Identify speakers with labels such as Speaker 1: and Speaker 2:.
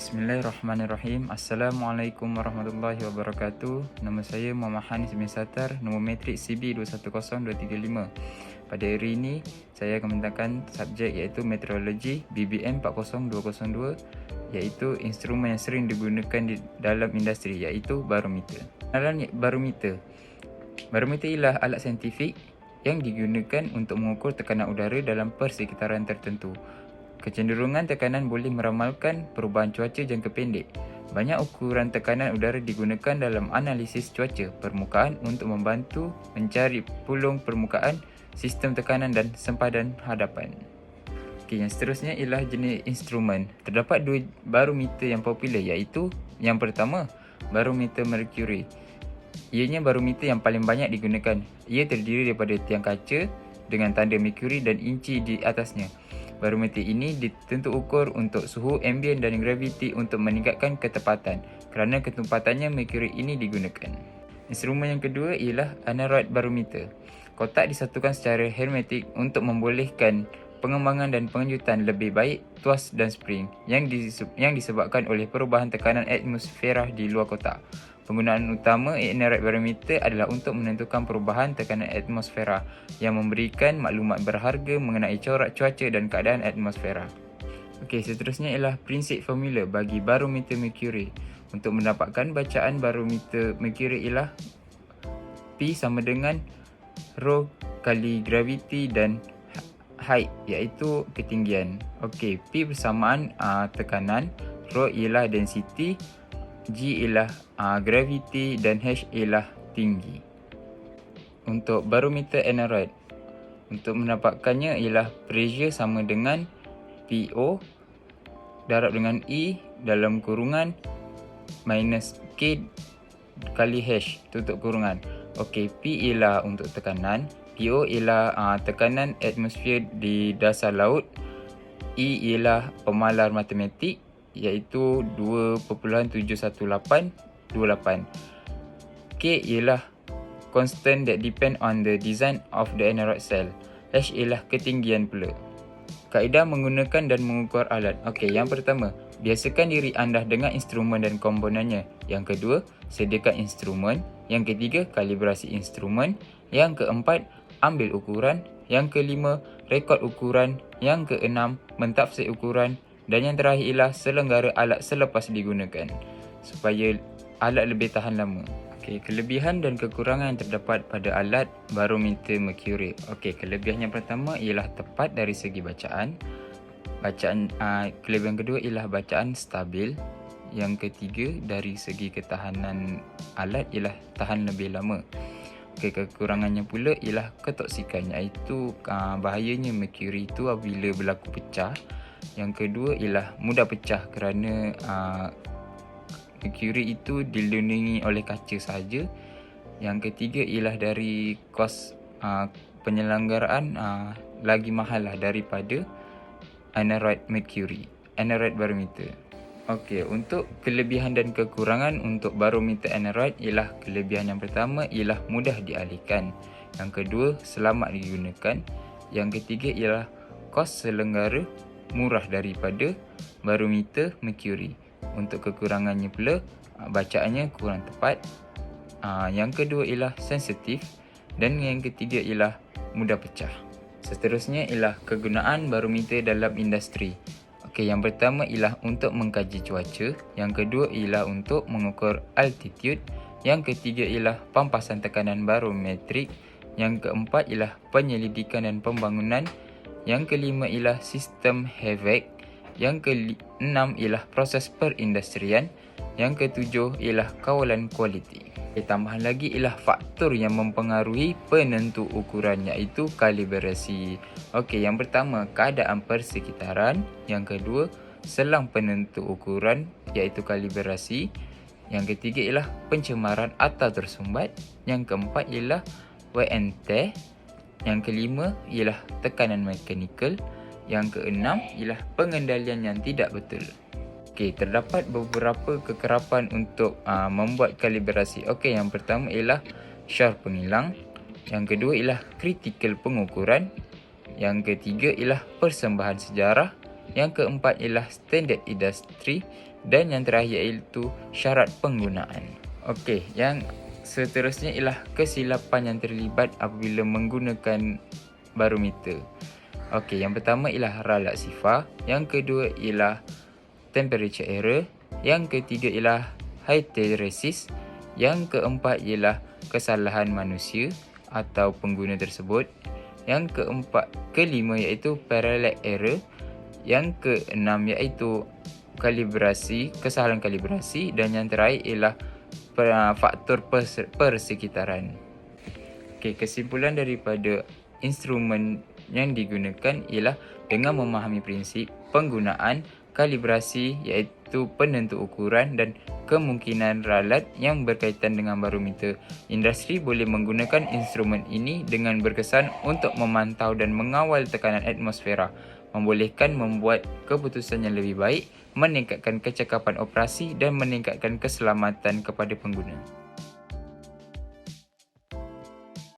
Speaker 1: Bismillahirrahmanirrahim. Assalamualaikum warahmatullahi wabarakatuh. Nama saya Muhammad Hanis bin Sattar, nombor metrik CB210235. Pada hari ini, saya akan membentangkan subjek iaitu Meteorologi BBM 40202, iaitu instrumen yang sering digunakan di dalam industri, iaitu barometer. Kenalan barometer. Barometer ialah alat saintifik yang digunakan untuk mengukur tekanan udara dalam persekitaran tertentu. Kecenderungan tekanan boleh meramalkan perubahan cuaca jangka pendek. Banyak ukuran tekanan udara digunakan dalam analisis cuaca permukaan untuk membantu mencari pulung permukaan, sistem tekanan dan sempadan hadapan. Yang seterusnya ialah jenis instrumen. Terdapat dua barometer yang popular, iaitu yang pertama, barometer merkuri. Ianya barometer yang paling banyak digunakan. Ia terdiri daripada tiang kaca dengan tanda merkuri dan inci di atasnya. Barometer ini ditentu ukur untuk suhu ambien dan graviti untuk meningkatkan ketepatan. Kerana ketepatannya, merkuri ini digunakan. Instrumen yang kedua ialah aneroid barometer. Kotak disatukan secara hermetik untuk membolehkan pengembangan dan pengejutan lebih baik tuas dan spring yang disebabkan oleh perubahan tekanan atmosfera di luar kotak. Penggunaan utama aneroid barometer adalah untuk menentukan perubahan tekanan atmosfera yang memberikan maklumat berharga mengenai corak cuaca dan keadaan atmosfera. Seterusnya ialah prinsip formula bagi barometer merkuri. Untuk mendapatkan bacaan barometer merkuri ialah P sama dengan rho kali graviti dan height, iaitu ketinggian. P bersamaan tekanan, rho ialah density, G ialah gravity dan H ialah tinggi. Untuk barometer aneroid, untuk mendapatkannya ialah pressure sama dengan PO darab dengan E dalam kurungan minus K kali H tutup kurungan. P ialah untuk tekanan, PO ialah tekanan atmosfer di dasar laut, E ialah pemalar matematik iaitu 2.71828. K ialah constant that depend on the design of the aneroid cell. H ialah ketinggian pula. Kaedah menggunakan dan mengukur alat. Yang pertama, biasakan diri anda dengan instrumen dan komponennya. Yang kedua, sediakan instrumen. Yang ketiga, kalibrasi instrumen. Yang keempat, ambil ukuran. Yang kelima, rekod ukuran. Yang keenam, mentafsir ukuran. Dan yang terakhir ialah selenggara alat selepas digunakan supaya alat lebih tahan lama. Kelebihan dan kekurangan yang terdapat pada alat barometer merkuri. Kelebihan yang pertama ialah tepat dari segi bacaan. Kelebihan kedua ialah bacaan stabil. Yang ketiga, dari segi ketahanan alat ialah tahan lebih lama. Kekurangannya pula ialah ketoksikan, iaitu bahayanya merkuri itu apabila berlaku pecah. Yang kedua ialah mudah pecah kerana merkuri itu dilindungi oleh kaca sahaja. Yang ketiga ialah dari kos penyelenggaraan lagi mahal daripada aneroid barometer. Untuk kelebihan dan kekurangan untuk barometer aneroid ialah kelebihan yang pertama ialah mudah dialihkan. Yang kedua, selamat digunakan. Yang ketiga ialah kos selenggara murah daripada barometer merkuri. Untuk kekurangannya pula, bacaannya kurang tepat. Yang kedua ialah sensitif dan yang ketiga ialah mudah pecah. Seterusnya ialah kegunaan barometer dalam industri. Yang pertama ialah untuk mengkaji cuaca. Yang kedua ialah untuk mengukur altitude. Yang ketiga ialah pampasan tekanan barometrik. Yang keempat ialah penyelidikan dan pembangunan. Yang kelima ialah sistem HVAC. Yang keenam ialah proses perindustrian. Yang ketujuh ialah kawalan kualiti. Tambahan lagi ialah faktor yang mempengaruhi penentu ukuran, iaitu kalibrasi. Yang pertama, keadaan persekitaran. Yang kedua, selang penentu ukuran, iaitu kalibrasi. Yang ketiga ialah pencemaran atau tersumbat. Yang keempat ialah wear and tear. Yang kelima ialah tekanan mekanikal. Yang keenam ialah pengendalian yang tidak betul. Terdapat beberapa kekerapan untuk membuat kalibrasi. Yang pertama ialah syar penghilang. Yang kedua ialah kritikal pengukuran. Yang ketiga ialah persembahan sejarah. Yang keempat ialah standard industri. Dan yang terakhir iaitu syarat penggunaan. Okey, yang seterusnya ialah kesilapan yang terlibat apabila menggunakan barometer. Okey, yang pertama ialah ralat sifar, yang kedua ialah temperature error, yang ketiga ialah hysteresis, yang keempat ialah kesalahan manusia atau pengguna tersebut, yang kelima iaitu parallax error, yang keenam iaitu kesalahan kalibrasi, dan yang terakhir ialah faktor persekitaran. Okey, kesimpulan daripada instrumen yang digunakan ialah dengan memahami prinsip penggunaan, kalibrasi iaitu penentu ukuran dan kemungkinan ralat yang berkaitan dengan barometer, industri boleh menggunakan instrumen ini dengan berkesan untuk memantau dan mengawal tekanan atmosfera, membolehkan membuat keputusan yang lebih baik, meningkatkan kecekapan operasi dan meningkatkan keselamatan kepada pengguna.